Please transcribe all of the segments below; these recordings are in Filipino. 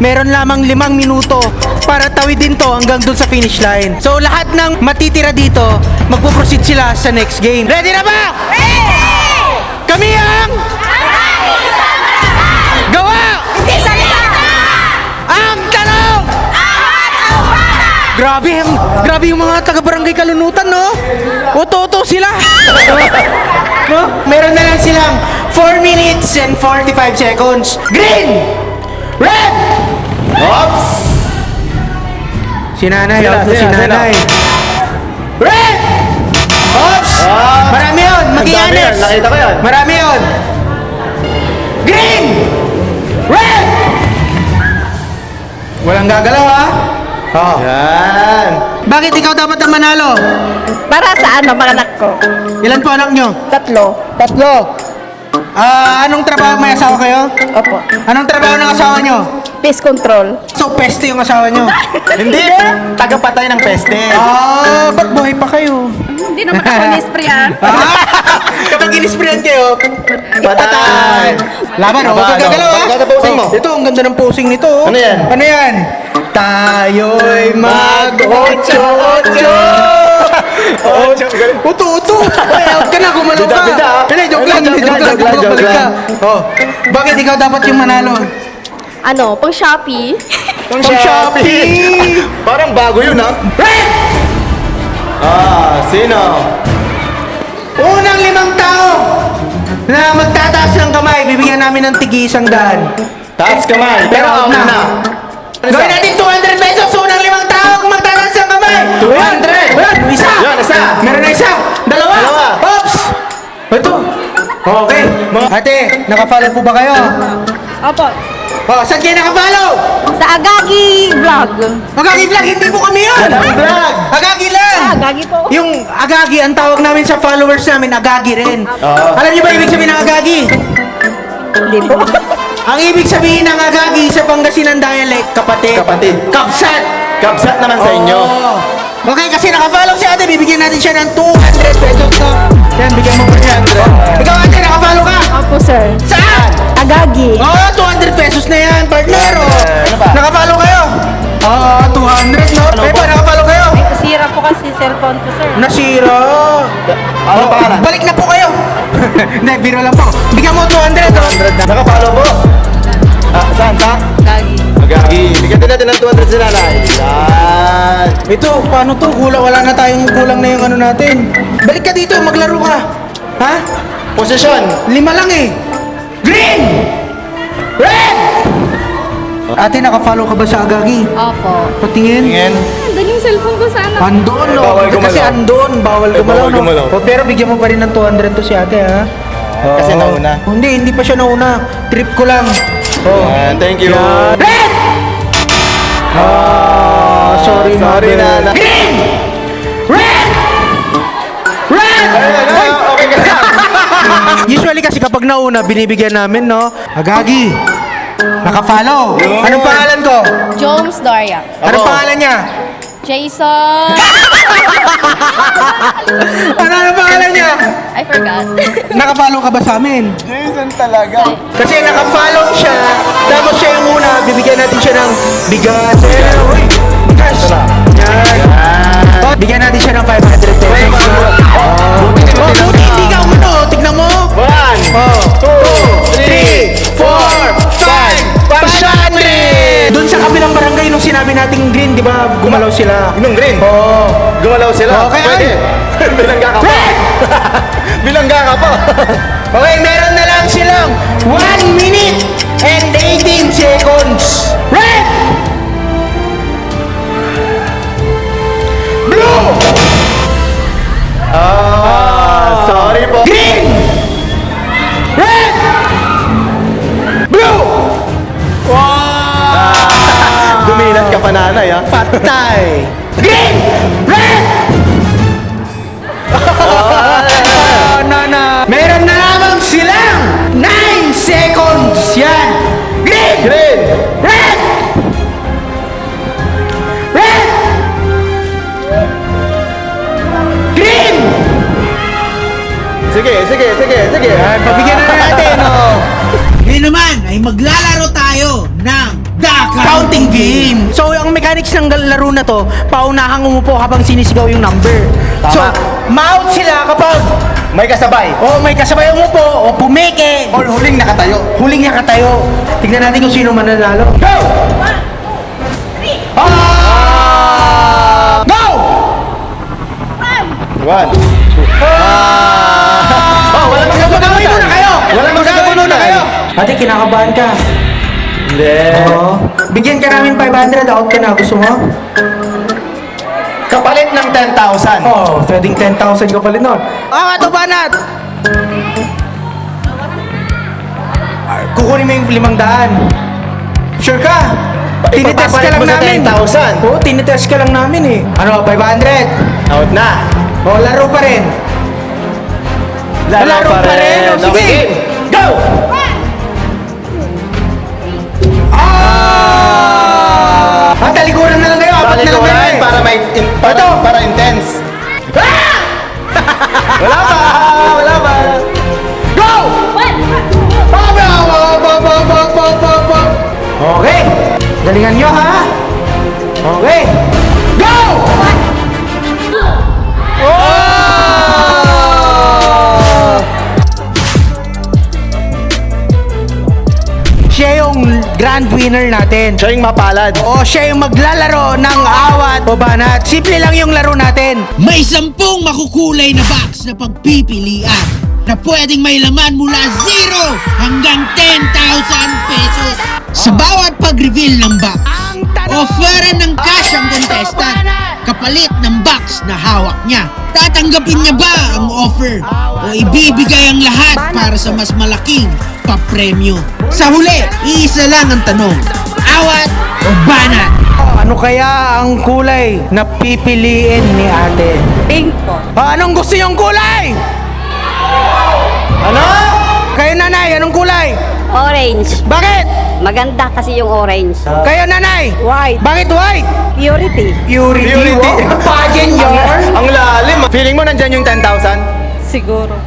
meron lamang 5 minuto para tawidin to hanggang dun sa finish line. So lahat ng matitira dito, magpo-proceed sila sa next game. Ready na ba? Kami ang gawa! Hindi sa Ang tanong! Grabe yung mga taga-barangay Kalunutan, no? Uto-uto sila. No? Meron na lang silang 4 minutes and 45 seconds. Green! Red! Ops! Si nanay, si nanay. Red! Oops! Marami yun, maging Ang dami honest. yan, nakita ko yan. Marami yun. Green! Red! Walang gagalaw, ha? Oh. Yan. Bakit ikaw dapat ang manalo? Para sa mga anak ko? Ilan po anak nyo? 3. Tatlo. Anong trabaho? May asawa kayo? Opo. Anong trabaho ng asawa nyo? Peace control. So, peste yung asawa nyo. Hindi, tagapatay ng peste. Ba't buhay pa kayo? Hindi naman ako nisprayan. Kapag inisprayan kayo, patay. Laban, oh. Huwag kang gagalaw, ha? Pagkata posing mo. Ito, ang ganda ng posing nito, oh. Ano yan? Ano yan? Tayo'y mag-8-8. Uto. Ay, out ka na, gumalaw ka. Bida. Hindi, joke lang. Balik ka. Oh. Bakit ikaw dapat yung manalo? Pang Shopee. Pang Shopee. Parang bago yun, ha? Red! Sino? Unang 5 tao na magtataas ng kamay, bibigyan namin ng tig-100. Taas kamay. Pero out na. Gawin natin 200 pesos. Unang 5 tao magtataas ng kamay. 200. Isa. Yan, isa. Meron na isa. Dalawa. Oops. Ito. Okay. Ate, nakafollow po ba kayo? Opo. Saan kayo nakafollow? Sa Agagi Vlog. Agagi Vlog, hindi po kami yun. Agagi Vlog. Agagi lang. Agagi po. Yung Agagi, ang tawag namin sa followers namin, Agagi rin. Alam niyo ba ibig sabihin ng Agagi? Hindi po. Ang ibig sabihin ng Agagi sa Pangasinan dialect, kapatid. Kapatid. Kapsat. Kapsat naman sa inyo. Okay, kasi nakafollow si ate, bibigyan natin siya ng 200 pesos to. Yan, bigyan mo pa yan. Ikaw ate, nakafollow ka? Opo, sir. Saan? Agagi. 200 pesos na yan, partner. Ano ba? Nakafollow kayo? 200 no? Ano Pepo, ba? nakafollow kayo? Nasira po kasi cellphone ko, sir. Nasira. Ano pangalan? Balik na po kayo. Hindi, biro lang po. Bigyan mo 200. 200 na. Nakafollow po. Saan? Agagi. Agagi. Bigyan din natin ng 200 si nanay. Yan. Ito, paano to? Wala na tayong kulang na yung ano natin. Balik ka dito, maglaro ka. Ha? Posisyon. 5 lang eh. Green! Red! Ate, nakafollow ka ba sa Agagi? Opo. Patingin. Tingin. Andun yung cellphone ko sana. Andon, no? Bawal gumalaw. Kasi andon, bawal gumalaw, bawal no? gumalaw. Pero bigyan mo pa rin ng 200 to si ate, ha? Kasi Oo. nauna. Hindi pa siya nauna. Trip ko lang. Yan, thank you. Red! Sorry, Sorry, mother. nana. Green! Red! Red! Okay ka na. Usually kasi kapag nauna, binibigyan namin, no? Agagi. Nakafollow. Yun. Anong pangalan ko? Jones Doria. Anong Ako. pangalan niya? Jason. Anong pangalan niya? I forgot. Nakafollow ka ba sa amin? Jason talaga. Kasi nakafollow siya, tapos siya yung una, bibigyan natin siya ng bigas. Uy, bigas. Yan. Bigyan natin siya ng 500 pesos. Buti hindi ka umano. Tignan mo. 1, 2, 3, 4, 5, 500! Doon sa kabilang barangay nung sinabi nating green, di ba, gumalaw sila. Inong green. Oo. Gumalaw sila. Okay. Pwede. Bilangga ka pa. Red! Bilangga ka pa. Okay, meron na lang silang 1 minute and 18 seconds. Red! Blue! Sorry po. Green! Red! Blue! Dumilat ka pa nanay, ha? Patay! Green! Red! Meron na lamang silang 9 seconds. Yan! Green! Green. Red! Red! Green! Sige. Yan, pabigyan na natin, oh. Ngayon naman ay maglalaro tayo ng Dakaw game. So, ang mechanics ng laro na to, paunahang umupo habang sinisigaw yung number. Tama. So, ma-out sila kapag May kasabay. may kasabay umupo o pumeke. Or huling nakatayo. Huling niya katayo. Tignan natin kung sino mananalo. Go! Go! One. Wala Magkakawin muna kayo! Walang Magkakawin muna kayo! Ate, kinakabahan ka. Hindi. Oo. Bigyan ka namin 500, out ka na. Gusto mo? Kapalit ng 10,000. Oo, pwedeng 10,000 ka pala nun. Ito banat! Kukunin mo yung 500. Sure ka? Tinitest ka Ipapapalit lang mo sa namin. 10,000. Oo, tinitest ka lang namin eh. Ano, 500? Out na. Laro pa rin. Laro pa rin. O, sige. Okay. Go! Talikuran na lang kayo. Apat na lang kayo eh. Para may Ito. para intense. Wala pa. Wala pa. Go! Okay. Galingan nyo ha. Okay. Go! Siya yung grand winner natin. Siya yung mapalad. O siya yung maglalaro ng awat o banat. Simple lang yung laro natin. May 10 makukulay na box na pagpipilian na pwedeng may laman mula 0 hanggang 10,000 pesos. Sa bawat pag-reveal ng box, offeran ng cash ang contestant kapalit ng box na hawak niya. Tatanggapin niya ba ang offer o ibibigay ang lahat para sa mas malaking papremyo? Sa huli, iisa lang ang tanong, awat o banat? Ano kaya ang kulay na pipiliin ni ate? Pink po. Anong gusto niyong kulay? Ano? Kayo nanay, anong kulay? Orange. Bakit? Maganda kasi yung orange. Kayo nanay? White. Bakit white? Purity. Purity. Purity. Pageant yarn. Ang lalim. Feeling mo nandyan yung 10,000? Siguro.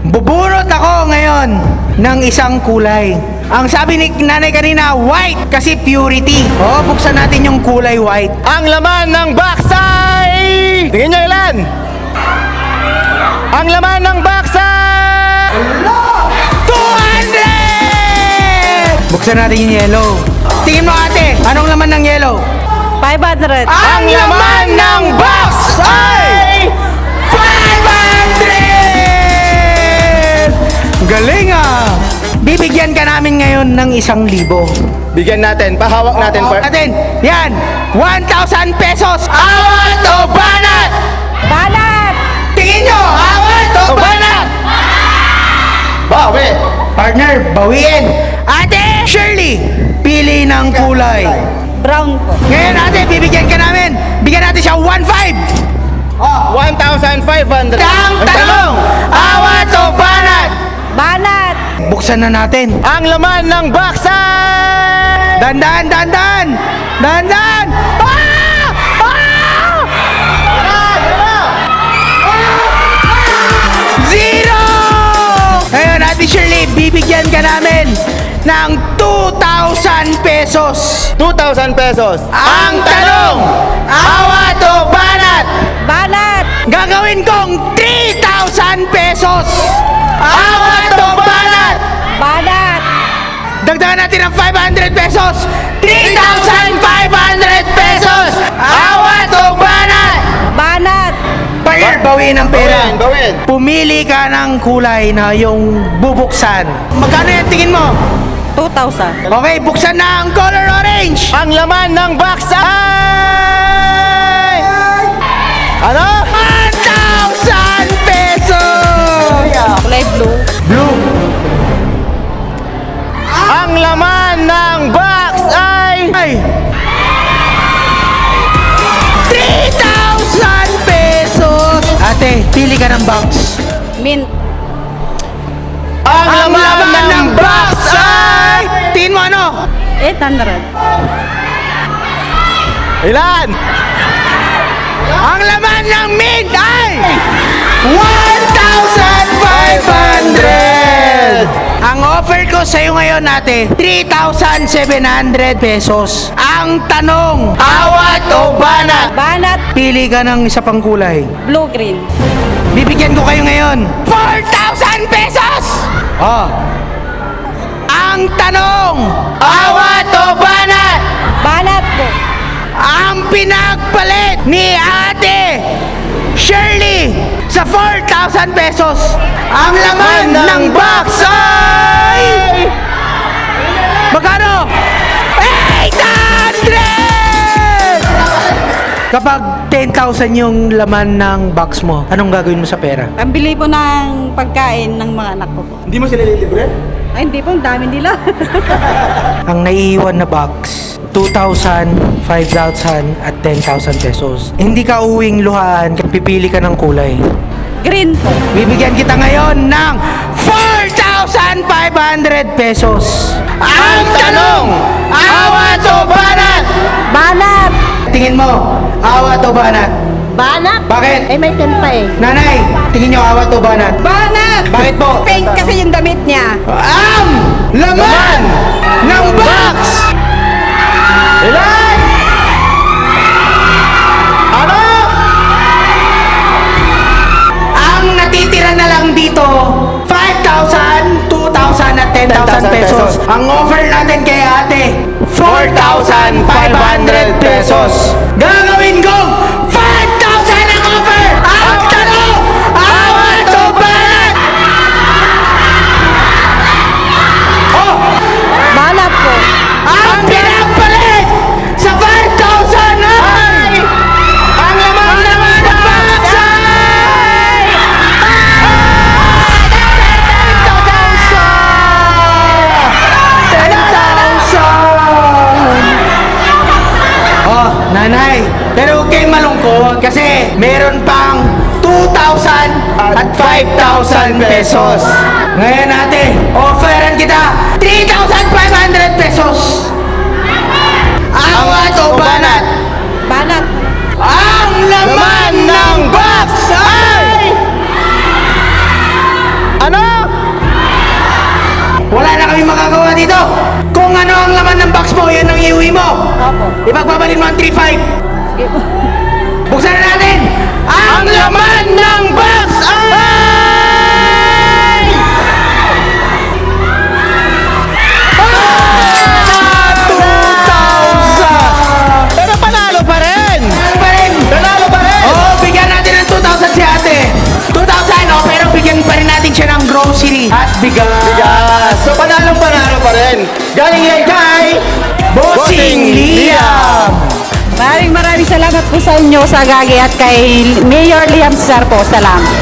Bubunot ako ngayon ng isang kulay. Ang sabi ni nanay kanina, white kasi purity. Buksan natin yung kulay white. Ang laman ng box ay... Tingin nyo ilan? Ang laman ng box ay... 200! Buksan natin yung yellow. Tingin mo ate, anong laman ng yellow? 500. Ang laman ng box ay 500! Galing ah! Bibigyan ka namin ngayon ng 1,000. Bigyan natin. Pahawak natin. Natin, yan! 1,000 pesos! Awat o banat! Banat! Tingin nyo, awat o banat! Bawi. Partner, bawiin! Ate Shirley, pili ng kulay. Brown po. Ngayon ate, bibigyan ka namin. Bigyan natin siya 1,500. 1,500. Ang tanong, awat o banat? Banat! Buksan na natin. Ang laman ng box ay... Dandan, dandan! Dandan! Ah! Ah! Zero! Ngayon, Ate Shirley, bibigyan ka namin ng 2,000 pesos. 2,000 pesos. Ang tanong, awat o banat? Banat! Gagawin kong 3,000 pesos. Awat o banat? Banat! Dagdagan natin ng 500 pesos. 3,500 pesos. Awat o banat? Banat! Partner, bawiin ang pera. Bawin. Pumili ka ng kulay na yung bubuksan. Magkano yan tingin mo? 2,000. Okay, buksan na ang color orange. Ang laman ng box ay... Ano? 1,000 pesos. Kulay blue. Blue. Ang laman ng box ay... 3,000 pesos. Ate, pili ka ng box. Mint. Ang laman ng box ay... Tingin mo ano? 800. Ilan? Ang laman ng mint ay 1,500! Ang offer ko sa'yo ngayon, ate, 3,700 pesos. Ang tanong, awat o banat? Banat, Pili ka ng isa pang kulay. blue, green. Bibigyan ko kayo ngayon 4,000 pesos! Oh. Ang tanong, awat o banat? Banat po. Ang pinagpalit ni Ate Shirley sa 4,000 pesos, ang laman ng box ay... Magkano? 800! Kapag 10,000 yung laman ng box mo, anong gagawin mo sa pera? Ang bili po ng pagkain ng mga anak ko po. Hindi mo sila lilibre? Ay, hindi po. Ang dami nila. Ang naiiwan na box, 2,000, 5,000 at 10,000 pesos. Hindi ka uwing luhaan, pipili ka ng kulay. Green po. Bibigyan kita ngayon ng 4,500 pesos. Ang tanong, awat o banat? Banat! Tingin mo, awat o banat? Banat? Bakit? Eh, may pa eh. Nanay, tingin nyo awat o banat? Banat! Bakit po? Pink kasi yung damit niya. Ang laman ng box! Ilan? Ano? Ang natitira na lang dito, 5,000, 2,000 at 10,000 pesos. Ang offer natin kay ate, 4,500 pesos. Gagawin ko 5,000 ang offer! Ang tanong, awat o banat? Oh! Banat po. Ang pinagpalit sa 5,000 ay ang laman ng box ay 10,000! Oh, nanay, pero huwag kayong malungkot kasi meron pang 2,000 at 5,000 pesos. Ngayon ate, offeran kita 3,500 pesos. Awat o banat? Banat. Ang laman ng box ay... Ano? Wala na kami magagawa dito. Kung ano ang laman ng box mo, yun ang iuwi mo. Opo. Ipagbabalin mo ang 3,500. Buksan na natin. Ang laman ng box ay... Ah! 2,000! Pero panalo pa rin! Pa rin. Panalo pa rin! Oo, bigyan natin ng 2,000 si ate. 2,000, oh, pero bigyan pa rin natin siya ng grocery at bigas. Yes. So panalo pa rin. Galing yan kay Bossing Liam! Maraming salamat po sa inyo sa Gagi at kay Mayor Liam Cesar po. Salamat.